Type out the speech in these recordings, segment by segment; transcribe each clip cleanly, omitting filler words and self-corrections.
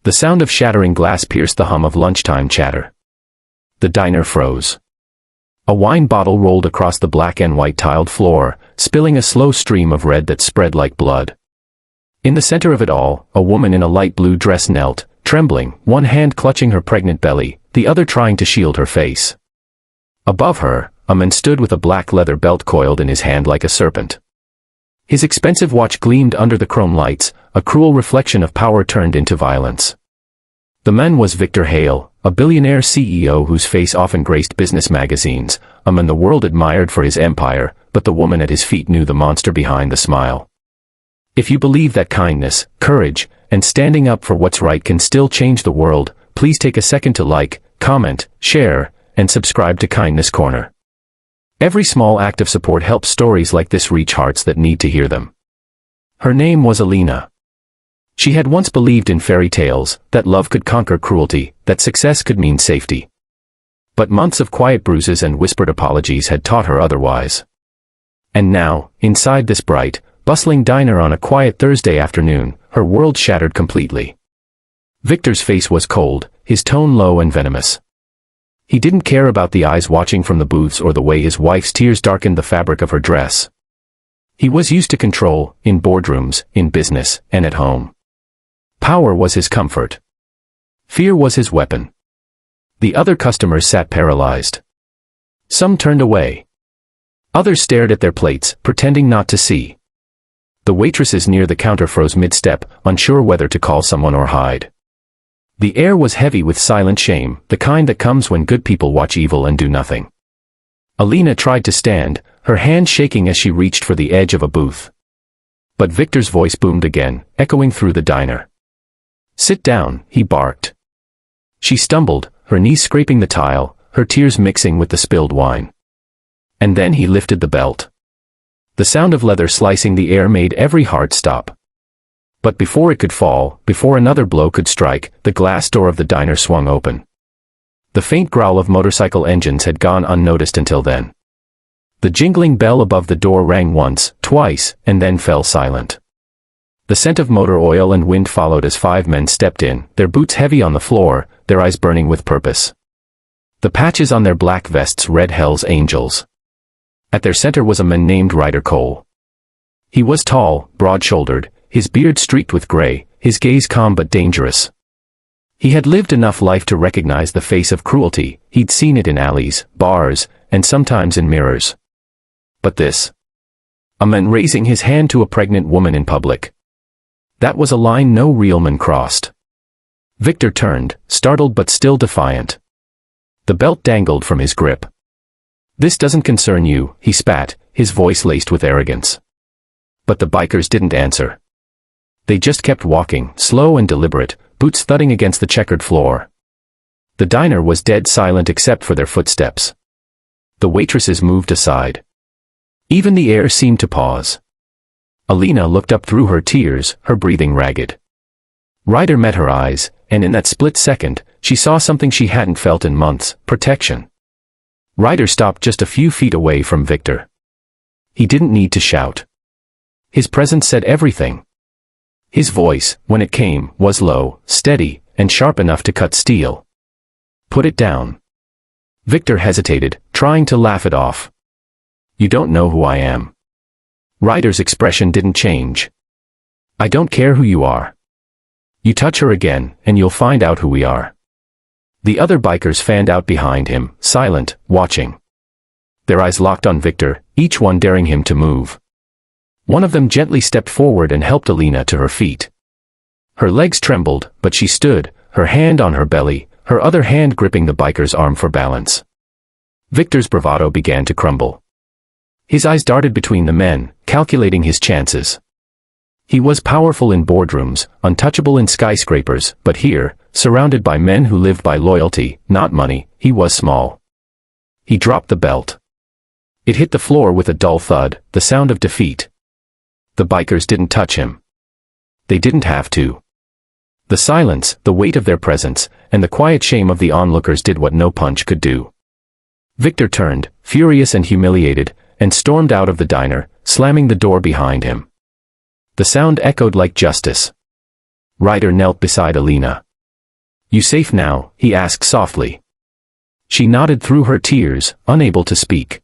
The sound of shattering glass pierced the hum of lunchtime chatter. The diner froze. A wine bottle rolled across the black and white tiled floor, spilling a slow stream of red that spread like blood. In the center of it all, a woman in a light blue dress knelt, trembling, one hand clutching her pregnant belly, the other trying to shield her face. Above her, a man stood with a black leather belt coiled in his hand like a serpent. His expensive watch gleamed under the chrome lights, a cruel reflection of power turned into violence. The man was Victor Hale, a billionaire CEO whose face often graced business magazines, a man the world admired for his empire, but the woman at his feet knew the monster behind the smile. If you believe that kindness, courage, and standing up for what's right can still change the world, please take a second to like, comment, share, and subscribe to Kindness Corner. Every small act of support helps stories like this reach hearts that need to hear them. Her name was Alina. She had once believed in fairy tales, that love could conquer cruelty, that success could mean safety. But months of quiet bruises and whispered apologies had taught her otherwise. And now, inside this bright, bustling diner on a quiet Thursday afternoon, her world shattered completely. Victor's face was cold, his tone low and venomous. He didn't care about the eyes watching from the booths or the way his wife's tears darkened the fabric of her dress. He was used to control, in boardrooms, in business, and at home. Power was his comfort. Fear was his weapon. The other customers sat paralyzed. Some turned away. Others stared at their plates, pretending not to see. The waitresses near the counter froze mid-step, unsure whether to call someone or hide. The air was heavy with silent shame, the kind that comes when good people watch evil and do nothing. Alina tried to stand, her hand shaking as she reached for the edge of a booth. But Victor's voice boomed again, echoing through the diner. "Sit down," he barked. She stumbled, her knees scraping the tile, her tears mixing with the spilled wine. And then he lifted the belt. The sound of leather slicing the air made every heart stop. But before it could fall, before another blow could strike, the glass door of the diner swung open. The faint growl of motorcycle engines had gone unnoticed until then. The jingling bell above the door rang once, twice, and then fell silent. The scent of motor oil and wind followed as 5 men stepped in, their boots heavy on the floor, their eyes burning with purpose. The patches on their black vests read Hell's Angels. At their center was a man named Ryder Cole. He was tall, broad-shouldered, his beard streaked with gray, his gaze calm but dangerous. He had lived enough life to recognize the face of cruelty, he'd seen it in alleys, bars, and sometimes in mirrors. But this? A man raising his hand to a pregnant woman in public. That was a line no real man crossed. Victor turned, startled but still defiant. The belt dangled from his grip. "This doesn't concern you," he spat, his voice laced with arrogance. But the bikers didn't answer. They just kept walking, slow and deliberate, boots thudding against the checkered floor. The diner was dead silent except for their footsteps. The waitresses moved aside. Even the air seemed to pause. Alina looked up through her tears, her breathing ragged. Ryder met her eyes, and in that split second, she saw something she hadn't felt in months: protection. Ryder stopped just a few feet away from Victor. He didn't need to shout. His presence said everything. His voice, when it came, was low, steady, and sharp enough to cut steel. "Put it down." Victor hesitated, trying to laugh it off. "You don't know who I am." Ryder's expression didn't change. "I don't care who you are. You touch her again, and you'll find out who we are." The other bikers fanned out behind him, silent, watching. Their eyes locked on Victor, each one daring him to move. One of them gently stepped forward and helped Alina to her feet. Her legs trembled, but she stood, her hand on her belly, her other hand gripping the biker's arm for balance. Victor's bravado began to crumble. His eyes darted between the men, calculating his chances. He was powerful in boardrooms, untouchable in skyscrapers, but here, surrounded by men who lived by loyalty, not money, he was small. He dropped the belt. It hit the floor with a dull thud, the sound of defeat. The bikers didn't touch him. They didn't have to. The silence, the weight of their presence, and the quiet shame of the onlookers did what no punch could do. Victor turned, furious and humiliated, and stormed out of the diner, slamming the door behind him. The sound echoed like justice. Ryder knelt beside Alina. "You safe now?" he asked softly. She nodded through her tears, unable to speak.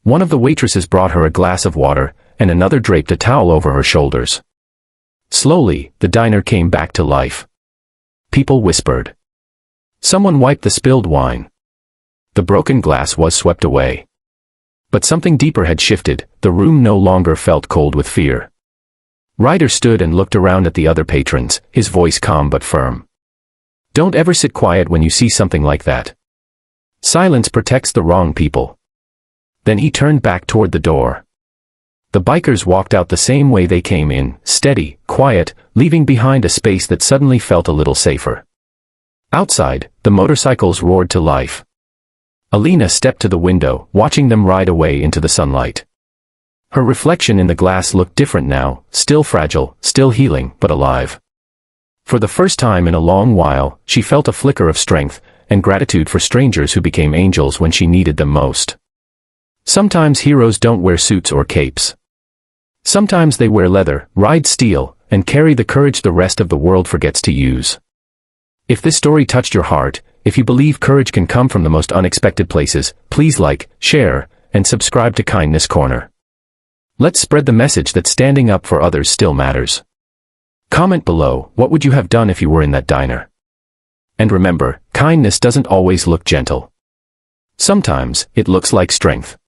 One of the waitresses brought her a glass of water, and another draped a towel over her shoulders. Slowly, the diner came back to life. People whispered. Someone wiped the spilled wine. The broken glass was swept away. But something deeper had shifted. The room no longer felt cold with fear. Ryder stood and looked around at the other patrons, his voice calm but firm. "Don't ever sit quiet when you see something like that. Silence protects the wrong people." Then he turned back toward the door. The bikers walked out the same way they came in, steady, quiet, leaving behind a space that suddenly felt a little safer. Outside, the motorcycles roared to life. Alina stepped to the window, watching them ride away into the sunlight. Her reflection in the glass looked different now, still fragile, still healing, but alive. For the first time in a long while, she felt a flicker of strength, and gratitude for strangers who became angels when she needed them most. Sometimes heroes don't wear suits or capes. Sometimes they wear leather, ride steel, and carry the courage the rest of the world forgets to use. If this story touched your heart, if you believe courage can come from the most unexpected places, please like, share, and subscribe to Kindness Corner. Let's spread the message that standing up for others still matters. Comment below, what would you have done if you were in that diner? And remember, kindness doesn't always look gentle. Sometimes, it looks like strength.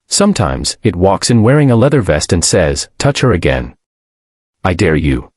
Sometimes, it walks in wearing a leather vest and says, "Touch her again. I dare you."